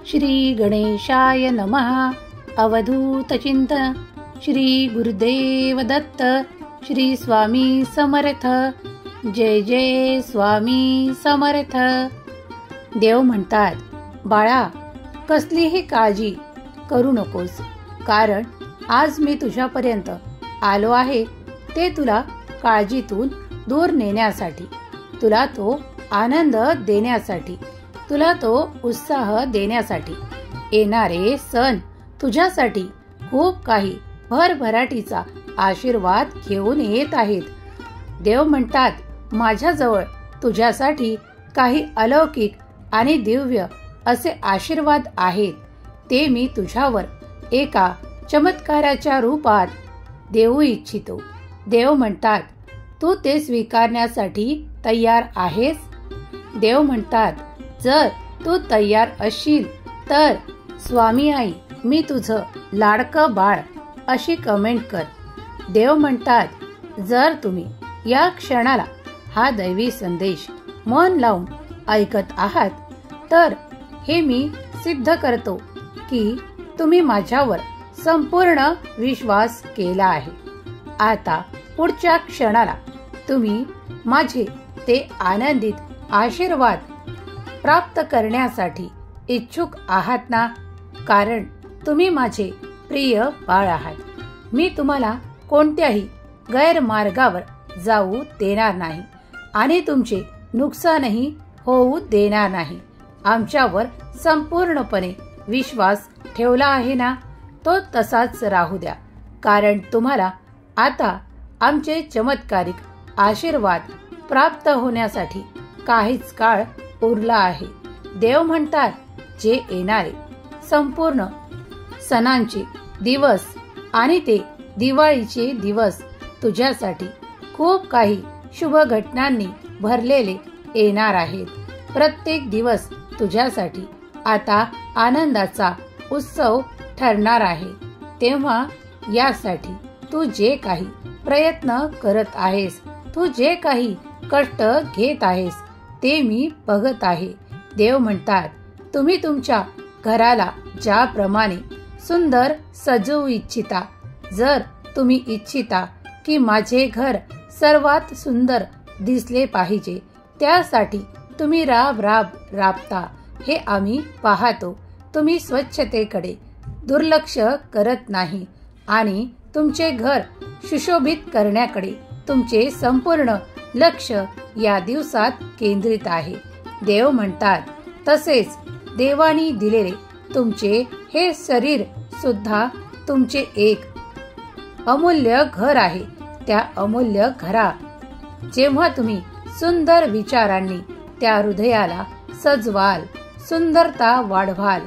श्री गणेशाय नमः. अवधूत चिंतन. श्री गुरुदेव दत्त. श्री स्वामी समर्थ. जय जय स्वामी समर्थ. देव म्हणतात, बाळा, कसलीही काळजी करू नकोस, कारण आज मी तुझ्यापर्यंत आलो आहे ते तुला काळजीतून दूर नेण्यासाठी, तुला तो आनंद देण्यासाठी, तुला तो उत्साह देण्यासाठी. येणारे सण तुझ्यासाठी खूप काही भरभराटीचा आशीर्वाद घेऊन येत आहेत. देव म्हणतात, माझ्याजवळ तुझ्यासाठी काही अलौकिक आणि दिव्य असे आशीर्वाद आहेत. ते मी तुझ्यावर एका चमत्काराच्या रूपात देऊ इच्छितो. देव म्हणतात, तू ते स्वीकारण्यासाठी तयार आहेस? देव म्हणतात, जर तू तयार असशील तर स्वामी आई, मी तुझं लाडकं बाळ अशी कमेंट कर. देव म्हणतात, जर तुम्ही या क्षणाला हा दैवी संदेश मन लावून ऐकत आहात तर हे मी सिद्ध करतो की तुम्ही माझ्यावर संपूर्ण विश्वास केला आहे. आता पुढच्या क्षणाला तुम्ही माझे ते आनंदित आशीर्वाद प्राप्त करण्यासाठी इच्छुक आहात ना? कारण तुम्ही माझे प्रिय बाळ आहात. मी तुम्हाला कोणत्याही गैरमार्गावर जाऊ देणार नाही आणि तुमचे नुकसानही होऊ देणार नाही. आमच्यावर संपूर्णपणे विश्वास ठेवला आहे ना? तो तसाच राहू द्या, कारण तुम्हाला आता आमचे चमत्कारिक आशीर्वाद प्राप्त होण्यासाठी काहीच काळ उरला आहे. देव म्हणतात, जे येणारे संपूर्ण सणांचे दिवस आणि ते दिवाळीचे दिवस तुझ्यासाठी खूप काही शुभ घटनांनी भरलेले येणार आहेत. प्रत्येक दिवस तुझ्यासाठी आता आनंदाचा उत्सव ठरणार आहे. तेव्हा यासाठी तू जे काही प्रयत्न करत आहेस, तू जे काही कष्ट घेत आहेस ते मी बघत आहे. देव म्हणतात, तुम्ही तुमच्या घराला ज्याप्रमाणे सुंदर सजवू इच्छिता, जर तुम्ही इच्छिता की माझे घर सर्वात सुंदर दिसले पाहिजे, त्यासाठी तुम्ही राबता हे आम्ही पाहतो. तुम्ही स्वच्छतेकडे दुर्लक्ष करत नाही आणि तुमचे घर सुशोभित करण्याकडे तुमचे संपूर्ण लक्ष या दिवसात केंद्रित आहे. देव म्हणतात, तसेच देवानी दिलेले तुमचे हे शरीर सुद्धा तुमचे एक अमूल्य घर आहे. त्या अमूल्य घरा जेव्हा तुम्ही सुंदर विचारांनी त्या हृदयाला सजवाल, सुंदरता वाढवाल,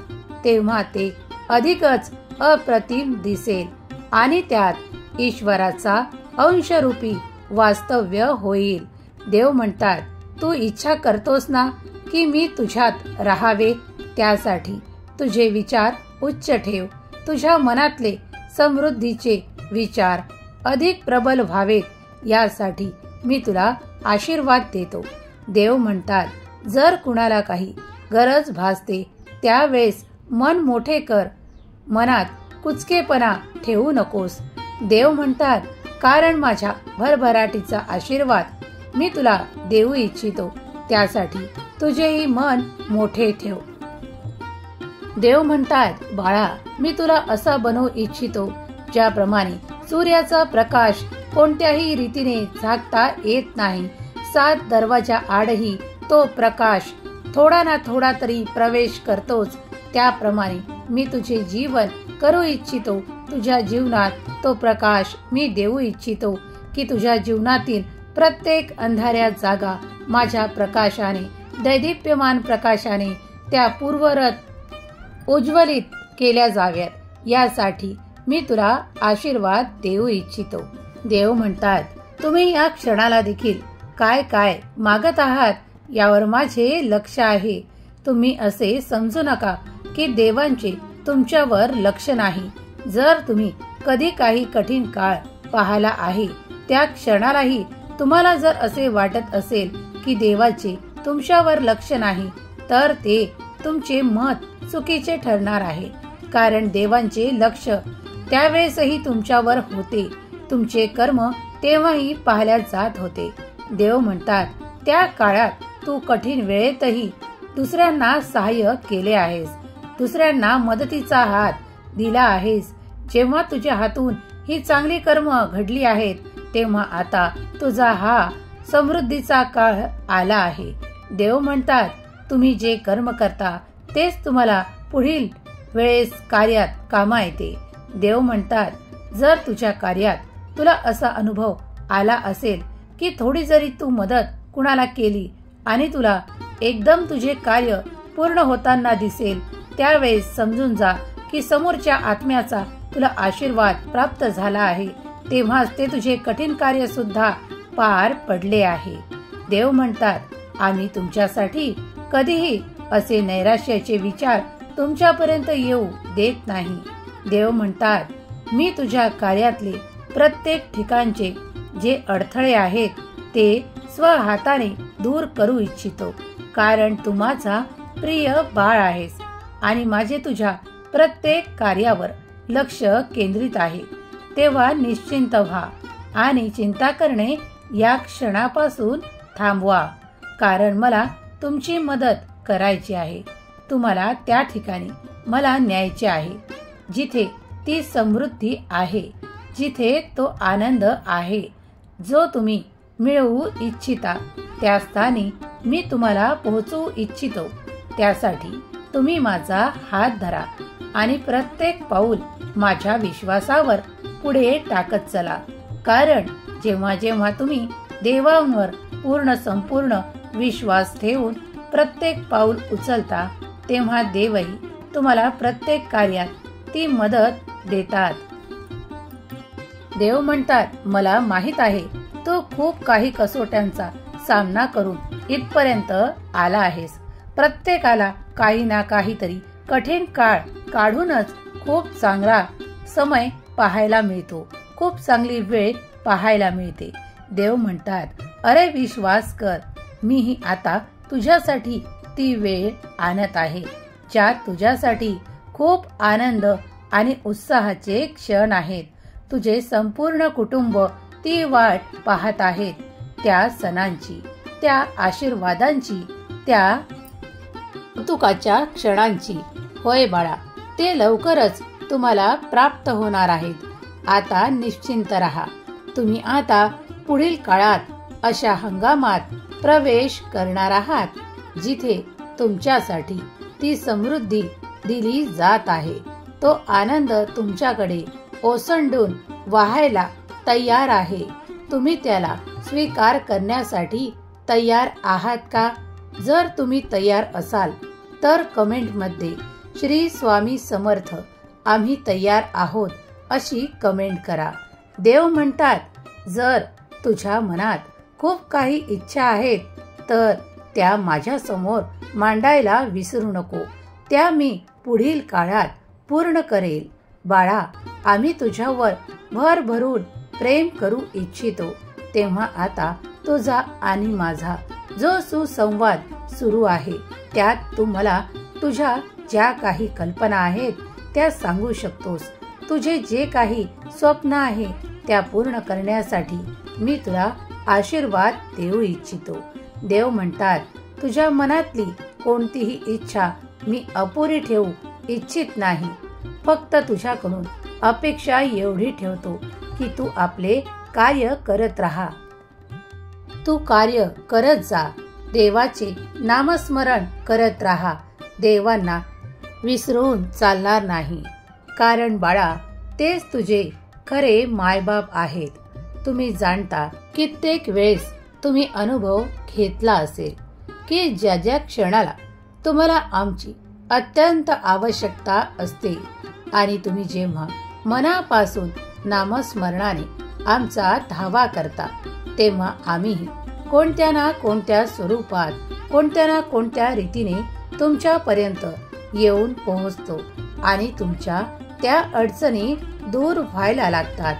तेव्हा ते अधिकच अप्रतिम दिसेल आणि त्यात ईश्वराचा अंशरूपी वास्तव्य होईल. देव म्हणतात, तू इच्छा करतोस ना की मी तुझ्यात राहावे? त्यासाठी तुझे विचार उच्च ठेव. तुझ्या मनातले समृद्धीचे विचार अधिक प्रबल व्हावेत यासाठी मी तुला आशीर्वाद देतो. देव म्हणतात, जर कुणाला काही गरज भासते त्यावेळेस मन मोठे कर, मनात कुचकेपणा ठेवू नकोस. देव म्हणतात, कारण माझ्या भरभराटीचा आशीर्वाद मी तुला देऊ इच्छितो, त्यासाठी तुझेही मन मोठे ठेव. देव म्हणतात, बाळा, मी तुला असा बनवू इच्छितो ज्याप्रमाणे सूर्याचा प्रकाश कोणत्याही रीतीने झाकता येत नाही. 7 दरवाजा आडही तो प्रकाश थोडा ना थोडा तरी प्रवेश करतोच. त्याप्रमाणे मी तुझे जीवन करू इच्छितो. तुझ्या जीवनात तो प्रकाश मी देऊ इच्छितो की तुझ्या जीवनातील प्रत्येक अंधाऱ्या जागा माझ्या प्रकाशाने, दैदिप्यमान प्रकाशाने त्या पूर्वरत उज्ज्वलित केल्या जाव्यात. यासाठी मी तुला आशीर्वाद देऊ इच्छितो. देव म्हणतात, तुम्ही या क्षणाला देखील काय काय मागत आहात यावर माझे लक्ष आहे. तुम्ही असे समजू नका की देवांचे तुमच्यावर लक्ष नाही. जर तुम्ही कधी काही कठीण काळ पाहिला आहे, त्या क्षणालाही तुम्हाला जर असे वाटत असेल की देवाचे तुमच्यावर लक्ष नाही, तर ते तुमचे मत चुकीचे ठरणार आहे, कारण देवांचे लक्ष त्यावेळेसही तुमच्यावर होते. तुमचे कर्म तेव्हाही पाहिल्या जात होते. देव म्हणतात, त्या काळात तू कठीण वेळेतही दुसऱ्यांना सहाय्य केले आहेस, दुसऱ्यांना मदतीचा हात दिला आहेस. जेव्हा तुझ्या हातून ही चांगली कर्म घडली आहेत, तेव्हा आता तुझा हा समृद्धीचा काळ आला आहे. देव म्हणतात, तुम्ही जे कर्म करता तेच तुम्हाला पुढील वेळेस कार्यात कामा येते. देव म्हणतात, जर तुझ्या कार्यात तुला असा अनुभव आला असेल की थोडी जरी तू मदत कुणाला केली आणि तुला एकदम तुझे कार्य पूर्ण होताना दिसेल, त्यावेळेस समजून जा की समोरच्या आत्म्याचा तुला आशीर्वाद प्राप्त झाला आहे. तेव्हाच ते तुझे कठीण कार्य सुद्धा पार पडले आहे. देव म्हणतात, आम्ही तुमच्यासाठी कधीही असे नैराश्याचे विचार तुमच्यापर्यंत येऊ देत नाही. देव म्हणतात, मी तुझ्या कार्यातले प्रत्येक ठिकाणचे जे अडथळे आहेत ते स्वहाताने दूर करू इच्छितो, कारण तू माझा प्रिय बाळ आहेस आणि माझे तुझ्या प्रत्येक कार्यावर लक्ष केंद्रित आहे. तेव्हा निश्चिंत व्हा आणि चिंता करणे या क्षणापासून थांबवा, कारण मला तुमची मदत करायची आहे. तुम्हाला त्या ठिकाणी मला न्यायचे आहे जिथे ती समृद्धी आहे, जिथे तो आनंद आहे जो तुम्ही मिळवू इच्छिता. त्या स्थानी मी तुम्हाला पोहोचवू इच्छितो. त्यासाठी तुम्ही माझा हात धरा आणि प्रत्येक पाऊल माझ्या विश्वासावर पुढे टाकत चला, कारण जेव्हा जेव्हा तुम्ही देवांवर संपूर्ण विश्वास ठेवून प्रत्येक पाऊल उचलता, तेव्हा देवही तुम्हाला प्रत्येक कार्यात ती मदत देतात. देव म्हणतात, मला माहित आहे तू खूप काही कसोट्यांचा सामना करून इथपर्यंत आला आहेस. प्रत्येकाला काही ना काहीतरी कठीण काळ काढूनच खूप चांगला समय पाहायला मिळतो, खूप चांगली वेळ पाहायला मिळते. देव म्हणतात, अरे विश्वास कर, मीही आता तुझ्यासाठी ती वेळ आणत आहे ज्यात तुझ्यासाठी खूप आनंद आणि उत्साहाचे क्षण आहेत. तुझे संपूर्ण कुटुंब ती वाट पाहत आहेत, त्या सणांची, त्या आशीर्वादांची, त्या कौतुकाच्या क्षणांची. होय बाळा, ते लवकरच तुम्हाला प्राप्त होणार आहेत. आता निश्चिंत राहा. तुम्ही आता पुढील काळात अशा हंगामात प्रवेश करणार आहात जिथे तुमच्यासाठी ती समृद्धी दिली जात आहे. तो आनंद तुमच्याकडे ओसंडून वाहायला तयार आहे. तुम्ही त्याला स्वीकार करण्यासाठी तयार आहात का? जर तुम्ही तयार असाल तर कमेंटमध्ये श्री स्वामी समर्थ, आम्ही तयार आहोत अशी कमेंट करा. देव म्हणतात, जर तुझ्या मनात खूप काही इच्छा आहेत तर त्या माझ्या समोर मांडायला विसरू नको. त्या मी पुढील काळात पूर्ण करेल. बाळा, आम्ही तुझ्यावर भरभरून प्रेम करू इच्छितो. तेव्हा आता तुझा आणि माझा जो सुसंवाद सुरू आहे, त्यात तू मला तुझ्या ज्या काही कल्पना आहेत त्या सांगू शकतोस. तुझे जे काही स्वप्न आहे त्या पूर्ण करण्यासाठी मी तुला आशीर्वाद देऊ इच्छितो. देव म्हणतात, तुझ्या मनातली कोणतीही इच्छा मी अपुरी ठेवू इच्छित नाही. फक्त तुझ्याकडून अपेक्षा एवढी ठेवतो की तू आपले कार्य करत राहा. तू कार्य करत जा. देवाचे नामस्मरण करत राहा. देवांना विसरून चालणार नाही, कारण बाळा, तेच तुझे खरे मायबाप आहेत. तुम्ही जाणता, कित्येक वेळेस तुम्ही अनुभव घेतला असेल की ज्या ज्या क्षणाला तुम्हाला आमची अत्यंत आवश्यकता असते आणि तुम्ही जेव्हा मनापासून नामस्मरणाने आमचा धावा करता, तेव्हा आम्हीही कोणत्या ना कोणत्या स्वरूपात, कोणत्या ना कोणत्या रीतीने तुमच्यापर्यंत येऊन पोहोचतो आणि तुमच्या त्या अडचणी दूर व्हायला लागतात.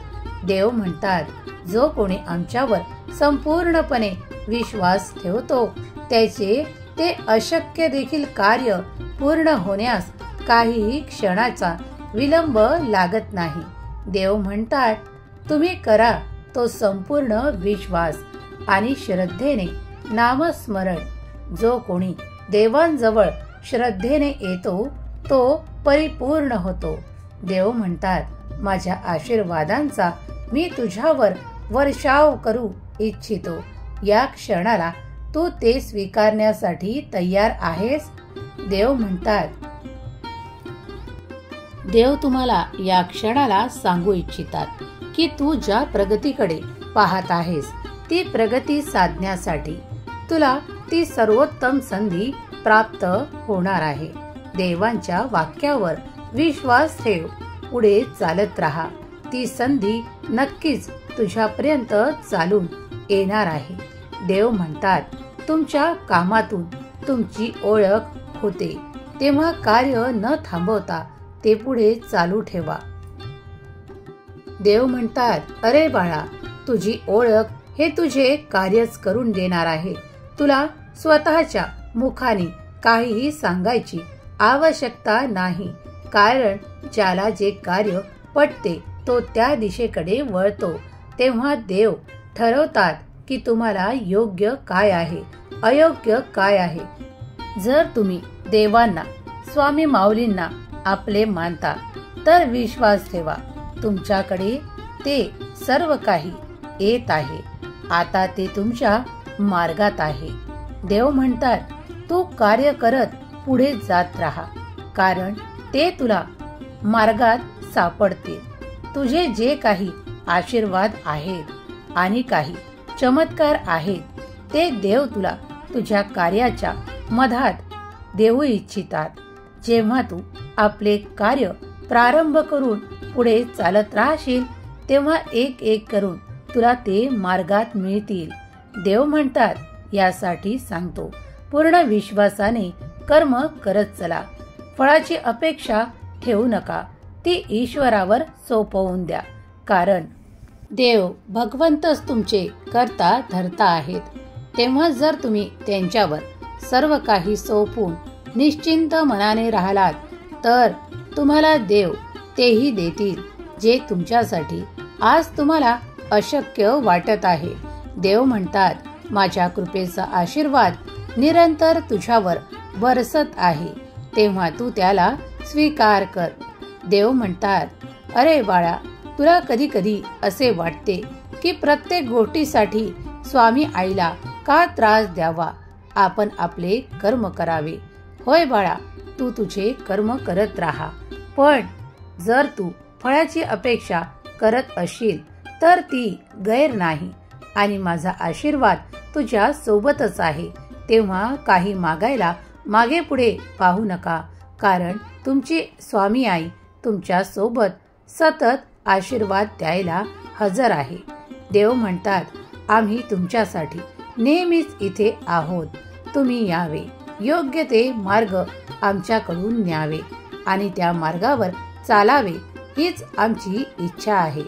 देव म्हणतात, जो कोणी आमच्यावर संपूर्णपणे विश्वास ठेवतो त्याचे ते अशक्य देखील कार्य पूर्ण होण्यास काहीही क्षणाचा विलंब लागत नाही. देव म्हणतात, तुम्ही करा तो संपूर्ण विश्वास आणि श्रद्धेने नामस्मरण. जो कोणी देवांजवळ श्रद्धेने येतो तो परिपूर्ण होतो. देव म्हणतात, माझ्या आशीर्वादांचा मी तुझ्यावर वर्षाव करू इच्छितो. या क्षणाला तू ते स्वीकारण्यासाठी तयार आहेस? देव म्हणतात, देव तुम्हाला या क्षणाला सांगू इच्छितात की तू ज्या प्रगतीकडे पाहत आहेस ती प्रगती साधण्यासाठी तुला ती सर्वोत्तम संधी प्राप्त होणार आहे. देवांच्या वाक्यावर विश्वास ठेव, पुढे चालत राहा. ती संधी नक्कीच तुझ्यापर्यंत चालून येणार आहे. देव म्हणतात, तुमच्या कामातून तुमची ओळख होते तेव्हा कार्य न थांबवता ते पुढे चालू ठेवा. देव म्हणतात, अरे बाळा, तुझी ओळख हे तुझे कार्यच करून देणार आहे. तुला स्वतःच्या मुखाने काहीही सांगायची आवश्यकता नाही, कारण ज्याला जे कार्य पटते तो त्या दिशेकडे वळतो. तेव्हा देव ठरवतात की तुम्हाला योग्य काय आहे, अयोग्य काय आहे. जर तुम्ही देवांना, स्वामी माऊलींना आपले मानता तर विश्वास ठेवा, तुमच्याकडे ते सर्व काही येत आहे. आता ते तुमच्या मार्गात आहे. देव म्हणतात, तू कार्य करत पुढे जात राहा, कारण ते तुला मार्गात सापडतील. तुझे जे काही आशीर्वाद आहेत आणि काही चमत्कार आहेत ते देव तुला तुझ्या कार्याच्या मधात देऊ इच्छितात. जेव्हा तू आपले कार्य प्रारंभ करून पुढे चालत राहशील तेव्हा एक एक करून तुला ते मार्गात मिळतील. देव म्हणतात, यासाठी सांगतो, पूर्ण विश्वासाने कर्म करत चला. फळाची अपेक्षा ठेवू नका, ती ईश्वरावर सोपवून द्या, कारण देव भगवंतच तुमचे करता धरता आहेत. तेव्हा जर तुम्ही त्यांच्यावर सर्व काही सोपवून निश्चिंत मनाने राहिलात तर तुम्हाला देव तेही देतील जे तुमच्यासाठी आज तुम्हाला अशक्य वाटत आहे. देव म्हणतात, माझ्या कृपेचा आशीर्वाद निरंतर तुझ्यावर बरसत आहे, तेव्हा तू त्याला स्वीकार कर. देव म्हणतात, अरे बाळा, तुला कधी कधी असे वाटते की प्रत्येक गोष्टीसाठी स्वामी आईला का त्रास द्यावा, आपण आपले कर्म करावे. होय बाळा, तू तुझे कर्म करत राहा, पण जर तू फळाची अपेक्षा करत असशील तर ती गैर नाही आणि माझा आशीर्वाद तुझ्या सोबतच आहे. तेव्हा काही मागायला मागे पुढे पाहू नका, कारण तुमची स्वामी आई तुमच्या सोबत सतत आशीर्वाद द्यायला हजर आहे. देव म्हणतात, आम्ही तुमच्यासाठी नेहमीच इथे आहोत. तुम्ही यावे, योग्य ते मार्ग आमच्याकडून न्यावे आणि त्या मार्गावर चालावे, हीच आमची इच्छा आहे.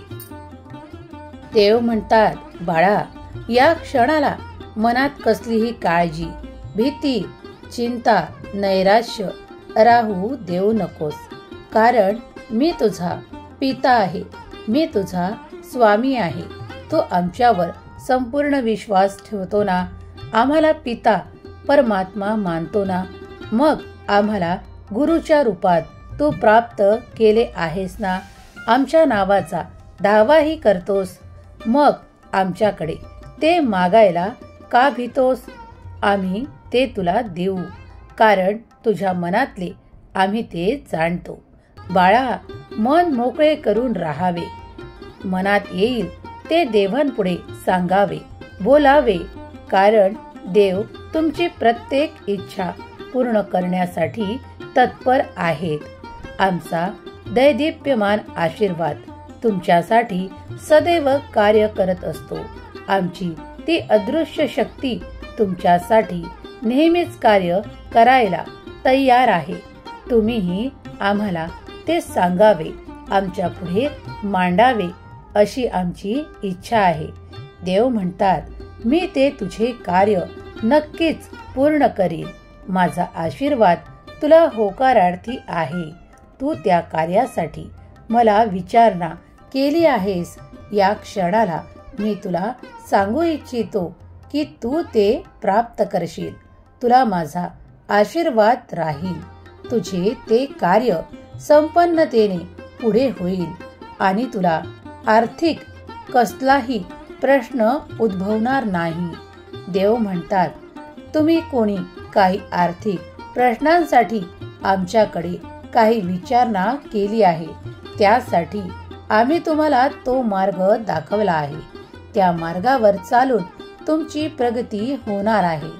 देव म्हणतात, बाळा, या क्षणाला मनात कसलीही काळजी, भीती, चिंता, नैराश्य राहू देऊ नकोस, कारण मी तुझा पिता आहे, मी तुझा स्वामी आहे. तो आमच्यावर संपूर्ण विश्वास ठेवतो ना, आम्हाला पिता परमात्मा मानतो ना, मग आम्हाला गुरुच्या रूपात तू प्राप्त केले आहेस ना, आमच्या नावाचा दावाही करतोस, मग आमच्याकडे ते मागायला का भीतोस? आम्ही ते तुला देऊ, कारण तुझ्या मनातले आम्ही ते जाणतो. बाळा, मन मोकळे करून राहावे, मनात येईल ते देवांपुढे सांगावे, बोलावे, कारण देव तुमची प्रत्येक इच्छा पूर्ण करण्यासाठी तत्पर आहेत. आमचा दैदिप्यमान आशीर्वाद तुमच्यासाठी सदैव कार्य करत असतो. आमची ती अदृश्य शक्ती तुमच्यासाठी नेहमीच कार्य करायला तयार आहे. तुम्हीही आम्हाला ते सांगावे, आमच्या पुढे मांडावे, अशी आमची इच्छा आहे. देव म्हणतात, मी ते तुझे कार्य नक्कीच पूर्ण करीन. माझा आशीर्वाद तुला होकारार्थी आहे. तू त्या कार्यासाठी मला विचारणा केली आहेस. या क्षणाला मी तुला सांगू इच्छितो की तू ते प्राप्त करशील. तुला माझा आशीर्वाद राहील. तुझे ते कार्य संपन्नतेने पुढे होईल आणि तुला आर्थिक कसलाही प्रश्न उद्भवणार नाही. देव म्हणतात, तुम्ही कोणी काही आर्थिक प्रश्नांसाठी आमच्याकडे काही विचारणा केली आहे, त्यासाठी आम्ही तुम्हाला तो मार्ग दाखवला आहे. त्या मार्गावर चालून तुमची प्रगती होणार आहे.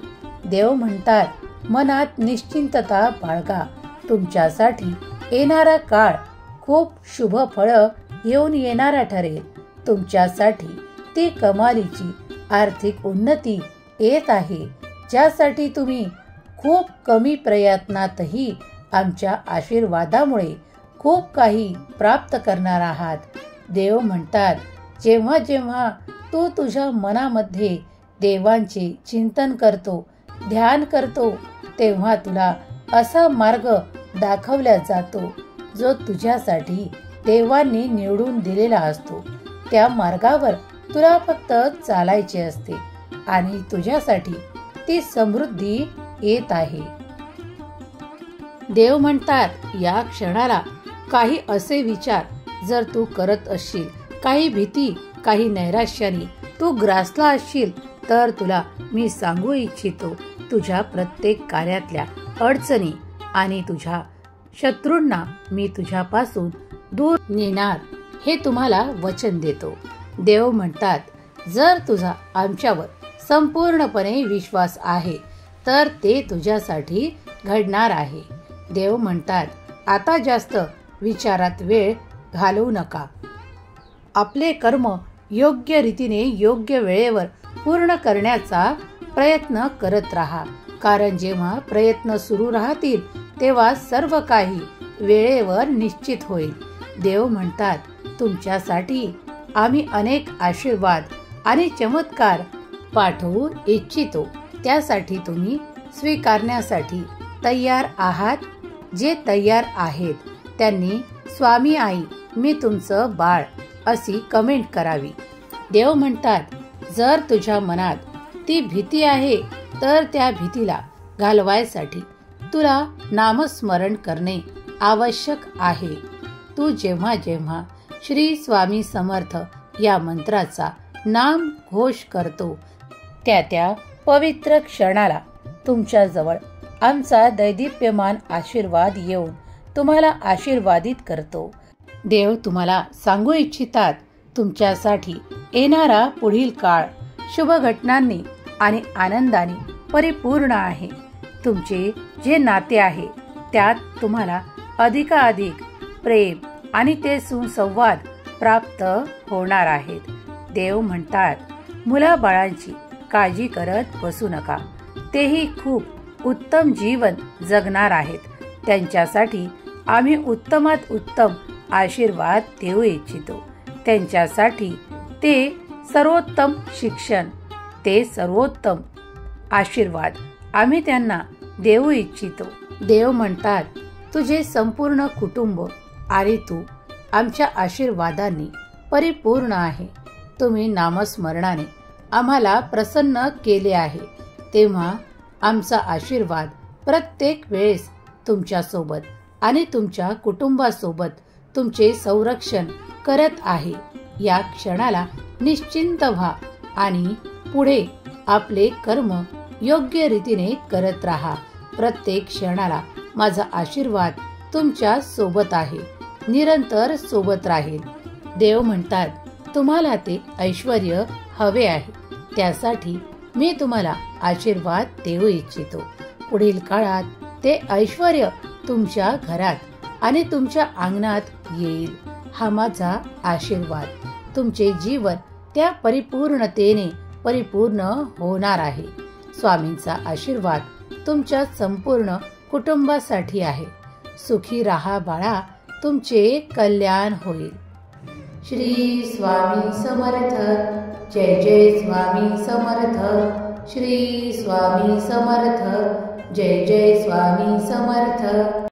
देव म्हणतात, मनात निश्चिंतता बाळगा. तुमच्यासाठी येणारा काळ खूप शुभ फळ येऊन येणारा ठरेल. तुमच्यासाठी ती कमालीची आर्थिक उन्नती येत आहे, ज्यासाठी तुम्ही खूप कमी प्रयत्नातही आमच्या आशीर्वादामुळे खूप काही प्राप्त करणार आहात. देव म्हणतात, जेव्हा जेव्हा तू तुझ्या मनामध्ये देवांचे चिंतन करतो, ध्यान करतो, तेव्हा तुला असा मार्ग दाखवला जातो जो तुझ्यासाठी देवांनी निवडून दिलेला असतो. त्या मार्गावर तुला फक्त चालायचे असते आणि तुझ्यासाठी ती समृद्धी येत आहे. देव म्हणतात, या क्षणाला काही असे विचार जर तू करत असशील, काही भीती, काही नैराश्याने तू ग्रासला असशील, तर तुला मी सांगू इच्छितो, तुझ्या प्रत्येक कार्यातल्या अडचणी आणि तुझ्या शत्रूंना मी तुझ्यापासून दूर नेणार, हे तुम्हाला वचन देतो. देव म्हणतात, जर तुझा आमच्यावर संपूर्णपणे विश्वास आहे तर ते तुझ्यासाठी घडणार आहे. देव म्हणतात, आता जास्त विचारात वेळ घालवू नका. आपले कर्म योग्य रीतीने योग्य वेळेवर पूर्ण करण्याचा प्रयत्न करत राहा, कारण जेव्हा प्रयत्न सुरू राहतील तेव्हा सर्व काही वेळेवर निश्चित होईल. देव म्हणतात, तुमच्यासाठी आम्ही अनेक आशीर्वाद आणि चमत्कार पाठवू इच्छितो. त्यासाठी तुम्ही स्वीकारण्यासाठी तयार आहात? जे तयार आहेत त्यांनी स्वामी आई मी तुमचं बाळ अशी कमेंट करावी. देव म्हणतात, जर तुझ्या मनात ती भीती आहे तर त्या भीतीला घालवायसाठी तुला नामस्मरण करणे आवश्यक आहे. तू जेव्हा जेव्हा श्री स्वामी समर्थ या मंत्राचा नाम घोष करतो, त्या त्या पवित्र क्षणाला तुमच्याजवळ आमचा दैदिप्यमान आशीर्वाद येऊन तुम्हाला आशीर्वादित करतो. देव तुम्हाला सांगू इच्छितात, तुमच्यासाठी येणारा पुढील काळ शुभ घटनांनी आणि आनंदाने परिपूर्ण आहे. तुमचे जे नाते आहे त्यात तुम्हाला अधिकाधिक प्रेम आणि ते सुसंवाद प्राप्त होणार आहेत. देव म्हणतात, मुलाबाळांची काळजी करत बसू नका. तेही खूप उत्तम जीवन जगणार आहेत. त्यांच्यासाठी आम्ही उत्तमात उत्तम आशीर्वाद देऊ इच्छितो. त्यांच्यासाठी ते सर्वोत्तम शिक्षण, ते सर्वोत्तम आशीर्वाद आम्ही त्यांना देऊ इच्छितो. देव म्हणतात, तुझे संपूर्ण कुटुंब आणि तू आमच्या आशीर्वादांनी परिपूर्ण आहे. तुम्ही नामस्मरणाने आम्हाला प्रसन्न केले आहे, तेव्हा आमचा आशीर्वाद प्रत्येक वेळेस तुमच्या सोबत आणि तुमच्या कुटुंबासोबत तुमचे संरक्षण करत आहे. या क्षणाला निश्चिंत व्हा आणि पुढे आपले कर्म योग्य रीतीने करत राहा. प्रत्येक क्षणाला माझा आशीर्वाद तुमच्या सोबत आहे, निरंतर सोबत राहील. देव म्हणतात, तुम्हाला ते ऐश्वर्य हवे आहे, त्यासाठी मी तुम्हाला आशीर्वाद देऊ इच्छितो. पुढील काळात ते ऐश्वर्य तुमच्या घरात आणि तुमच्या अंगणात येईल. हा माझा आशीर्वाद. तुमचे जीवन त्या परिपूर्णतेने परिपूर्ण होणार आहे. स्वामींचा आशीर्वाद तुमच्या संपूर्ण कुटुंबासाठी आहे. सुखी राहा बाळा, तुमचे कल्याण होईल. श्री स्वामी समर्थ. जय जय स्वामी समर्थ. श्री स्वामी समर्थ. जय जय स्वामी समर्थ.